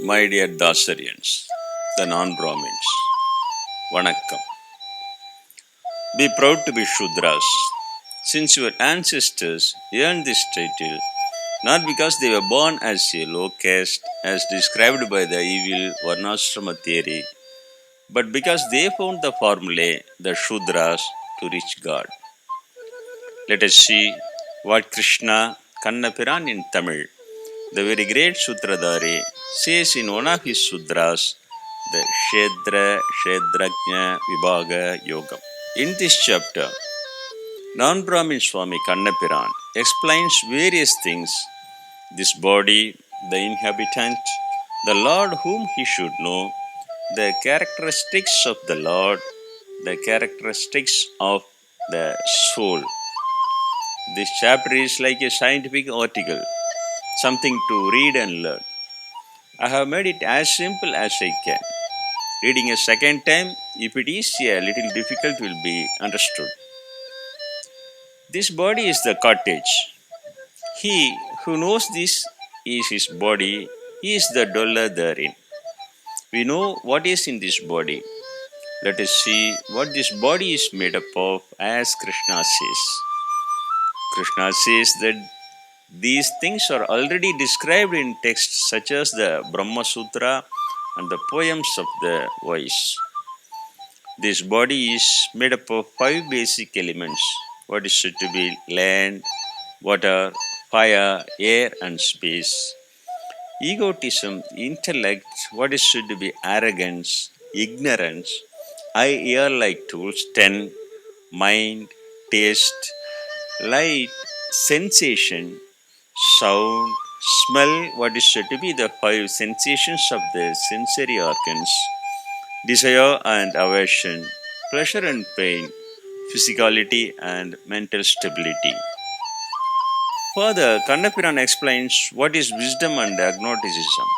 My dear Dasarians, the non-Brahmins, Vanakkam. Be proud to be Shudras, since your ancestors earned this title not because they were born as a low caste as described by the evil Varnashrama theory, but because they found the formulae, the Shudras, to reach God. Let us see what Krishna Kannapiran in Tamil, the very great Sutradhari, says in one of his sutras, the Shetra Shetragna Vibaga Yogam. In this chapter, non-Brahmin Swami Kannapiran explains various things: this body, the inhabitant, the Lord whom he should know, the characteristics of the Lord, the characteristics of the soul. This chapter is like a scientific article, something to read and learn. I have made it as simple as I can. Reading a second time, if it is a little difficult, will be understood. This body is the cottage. He who knows this is his body, he is the dweller therein. We know what is in this body. Let us see what this body is made up of, as Krishna says. Krishna says that these things are already described in texts such as the Brahma Sutra and the poems of the wise. This body is made up of 5 basic elements. What is said to be land, water, fire, air, and space. Egotism, intellect, what is said to be arrogance, ignorance, eye, ear like tools, 10, mind, taste, light, sensation, sound, smell, what is said to be the 5 sensations of the sensory organs, desire and aversion, pleasure and pain, physicality and mental stability. Further, Kannapiran explains what is wisdom and agnosticism.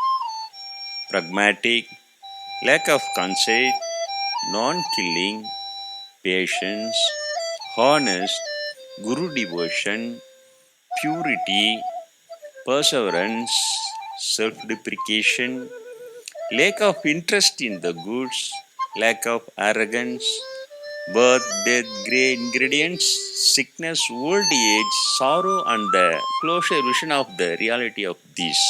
Pragmatic, lack of conceit, non-killing, patience, honest, guru devotion, purity, perseverance, self-deprecation, lack of interest in the goods, lack of arrogance, birth, death, grey ingredients, sickness, old age, sorrow, and the closure vision of the reality of these.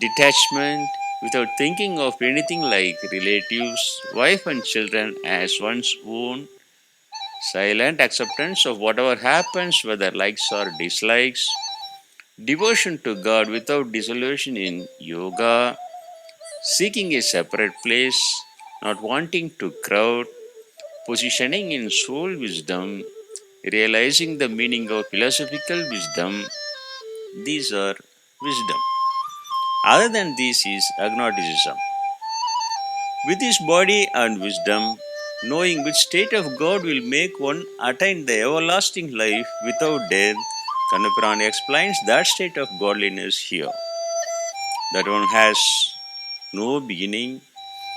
Detachment, without thinking of anything like relatives, wife and children as one's own. Silent acceptance of whatever happens, whether likes or dislikes. Devotion to God without dissolution in yoga. Seeking a separate place, not wanting to crowd. Positioning in soul wisdom, realizing the meaning of philosophical wisdom. These are wisdom. Other than this is agnosticism. With his body and wisdom, knowing which state of God will make one attain the everlasting life without death, Kannapiran explains that state of godliness here. That one has no beginning.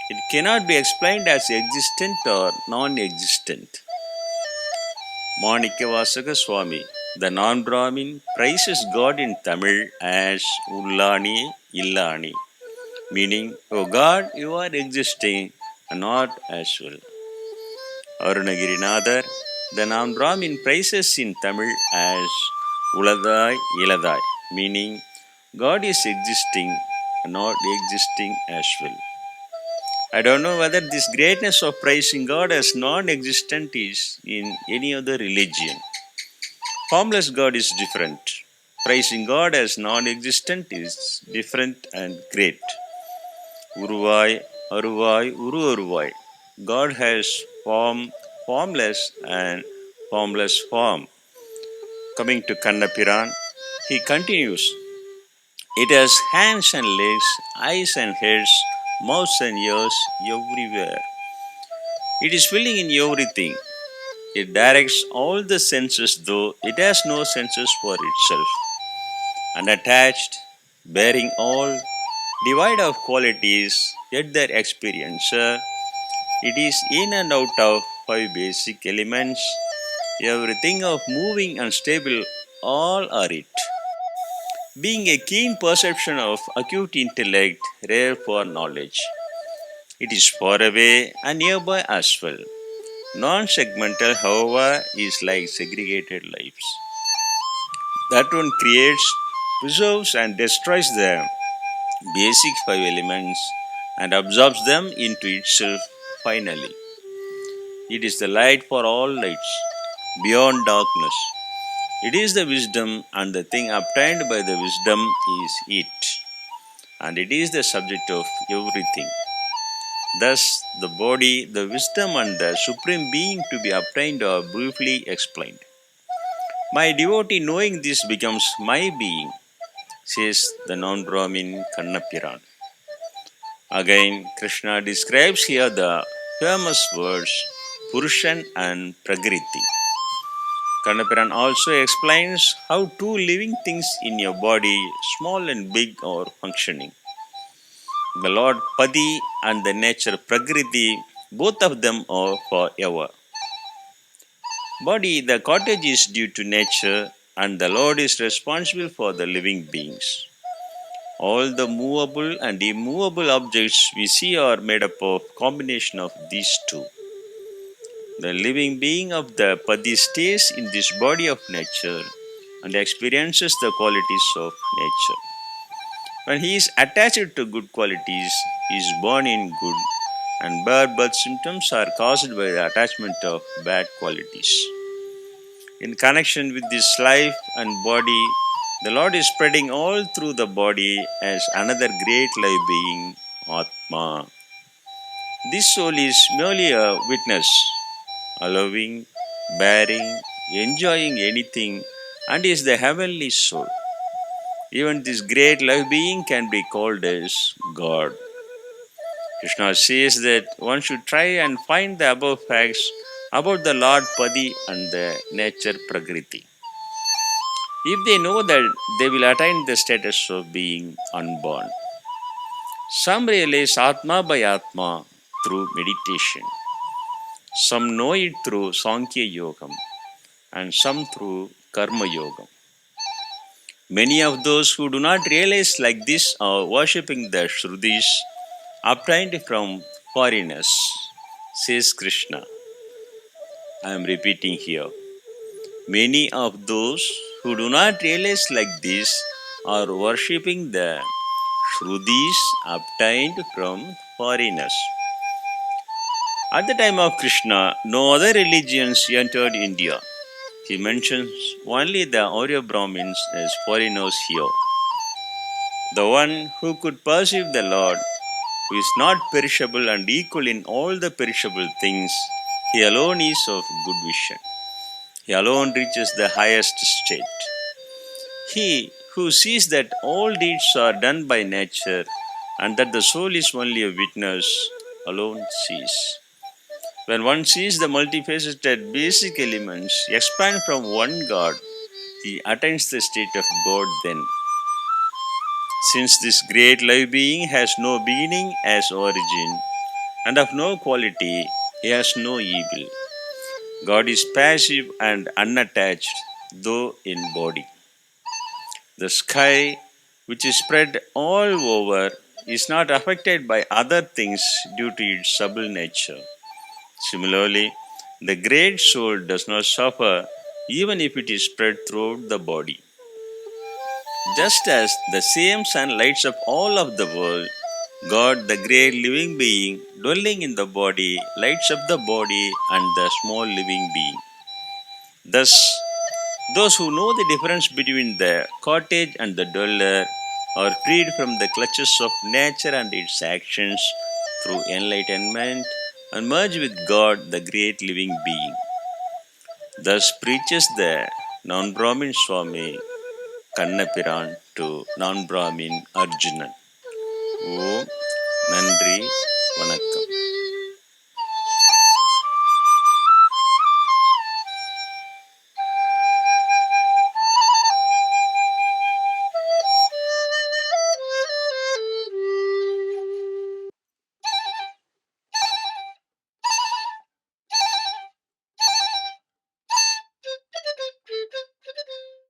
It cannot be explained as existent or non-existent. Manikavasaka Swami, the non-Brahmin, praises God in Tamil as Ullani Illani, meaning, "O God, you are existing and not as well." Arunagirinathar, the non-Brahmin, praises in Tamil as Uladai Iladai, meaning, God is existing and not existing as well. I don't know whether this greatness of praising God as non-existent is in any other religion. Formless God is different. Praising God as non-existent is different and great. Uruvai, Aruvai, Uru Aruvai. God has form, formless and formless form. Coming to Kannapiran, he continues, it has hands and legs, eyes and heads, mouths and ears everywhere. It is filling in everything. It directs all the senses, though it has no senses for itself. Unattached, bearing all, devoid of qualities, yet their experiencer. It is in and out of 5 basic elements. Everything of moving and stable, all are it. being a keen perception of acute intellect, rare for knowledge. It is far away and nearby as well. Non-segmental, however, is like segregated lives. That one creates, preserves, and destroys the basic five elements and absorbs them into itself finally. It is the light for all lights, beyond darkness. It is the wisdom, and the thing obtained by the wisdom is it, and it is the subject of everything. Thus, the body, the wisdom, and the supreme being to be obtained are briefly explained. My devotee, knowing this, becomes my being, says the non Brahmin Kannapiran. Again, Krishna describes here the famous words Purushan and Prakriti. Kannapiran also explains how two living things in your body, small and big, are functioning. The Lord Padi and the nature Prakriti, both of them are forever. Body, the cottage is due to nature, and the Lord is responsible for the living beings. All the movable and immovable objects we see are made up of combination of these two. The living being of the Padi stays in this body of nature and experiences the qualities of nature. When he is attached to good qualities, he is born in good, and bad birth symptoms are caused by the attachment of bad qualities. In connection with this life and body, the Lord is spreading all through the body as another great life being, Atma. This soul is merely a witness, allowing, bearing, enjoying anything, and is the heavenly soul. Even this great life being can be called as God. Krishna says that one should try and find the above facts about the Lord Padi and the nature Prakriti. If they know that, they will attain the status of being unborn. Some realize Atma by Atma through meditation. Some know it through Sankhya Yogam and some through Karma Yogam. Many of those who do not realize like this are worshipping the Shrudis obtained from foreigners, says Krishna. I am repeating here. Many of those who do not realize like this are worshipping the Shrudis obtained from foreigners. At the time of Krishna, no other religions entered India. He mentions only the Arya Brahmins as foreigners here. The one who could perceive the Lord, who is not perishable and equal in all the perishable things, he alone is of good vision. He alone reaches the highest state. He who sees that all deeds are done by nature and that the soul is only a witness, alone sees. When one sees the multifaceted basic elements expand from one God, he attains the state of God then. Since this great life being has no beginning as origin and of no quality, he has no evil. God is passive and unattached, though in body. The sky, which is spread all over, is not affected by other things due to its subtle nature. Similarly, the great soul does not suffer even if it is spread throughout the body. Just as the same sun lights up all of the world, God, the great living being dwelling in the body, lights up the body and the small living being. Thus, those who know the difference between the cottage and the dweller are freed from the clutches of nature and its actions through enlightenment and merge with God, the great living being. Thus preaches the non-Brahmin Swami Kannapiran to non-Brahmin Arjunan. Om Nandri Vanakkam.